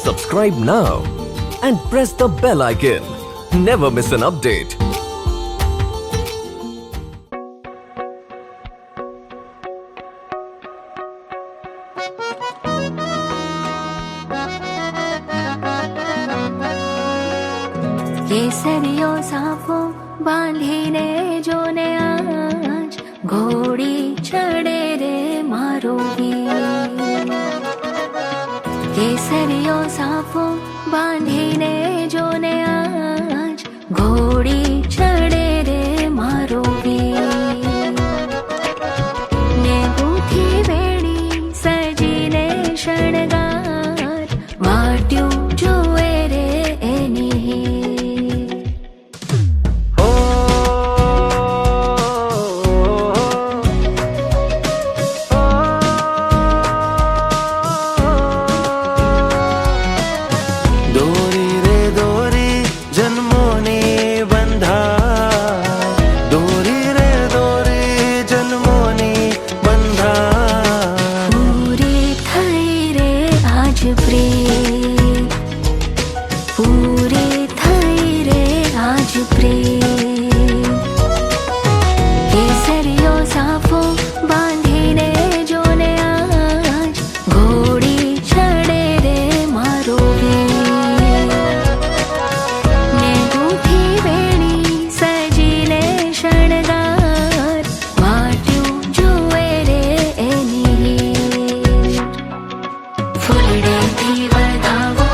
Subscribe now and press the bell icon. Never miss an update. केसरियो साफो बांधीने जोने आज घोड़ी चढ़े रे मारो वीर। केसरियो साफो बांधीने जोने आज घोड़ी चढ़े रे मारो वीर। ने बूथी वेणी सजीने शणगार वाट्यू जुए रे एनी दोरी रे दोरी जन्मोनी बंधा, दोरी रे दोरी जन्मोनी बंधा। पूरी थई रे आज प्रेम, पूरी थई रे आज प्रेम। केसरियो साफो बांधीने जोने आज घोड़ी चढ़े रे मारो वीर। ने गूंथी वेणी सजीने शणगार वाट्यू जुए रे एनी फूलडेથી વધાવો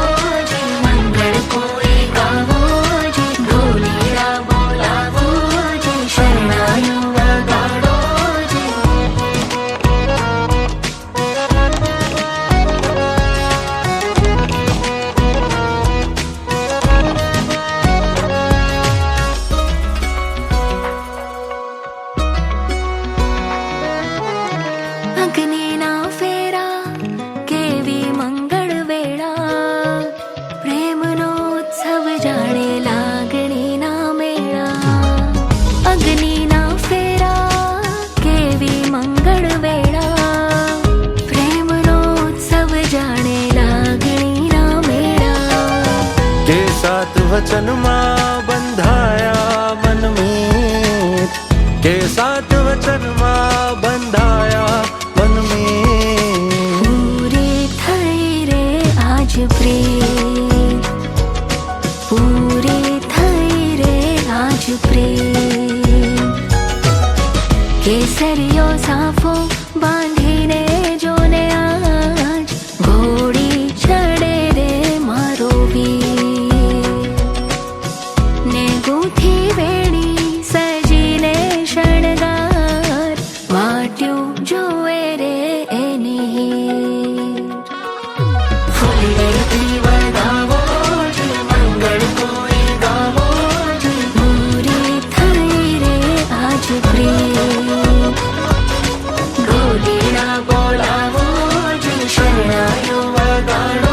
જે મંગળ કોઈ ગાવો જે ઢોલીડા બોલાવો જે શરણાયું વગાડો જે અગ્નિના ફેરા કેવી મંગળ વેળા પ્રેમનો ઉત્સવ જાણે લાગણીના મેળા। અગ્નિના ફેરા કેવી મંગળ વેળા પ્રેમનો ઉત્સવ જાણે લાગણીના મેળા। के सात वचन मां बंधाया मनमीत, के सात वचन मां बंधाया मनमीत। पूरी थई रे आज प्रेम, पूरी थई रे आज प्रेम। केसरियो साफो बांधीने जोने आज घोड़ी चढ़े रे मारो वीर। ने गूंथी वेणी सजीने शणगार वाट्यू जुए रे एनी फूलडेથી વધાવો જે મંગળ કોઈ ગાવો જે પૂરી થઈ રે આજ પ્રેમ। ઢોલીડા બોલાવો જે શરણાયું વગાડો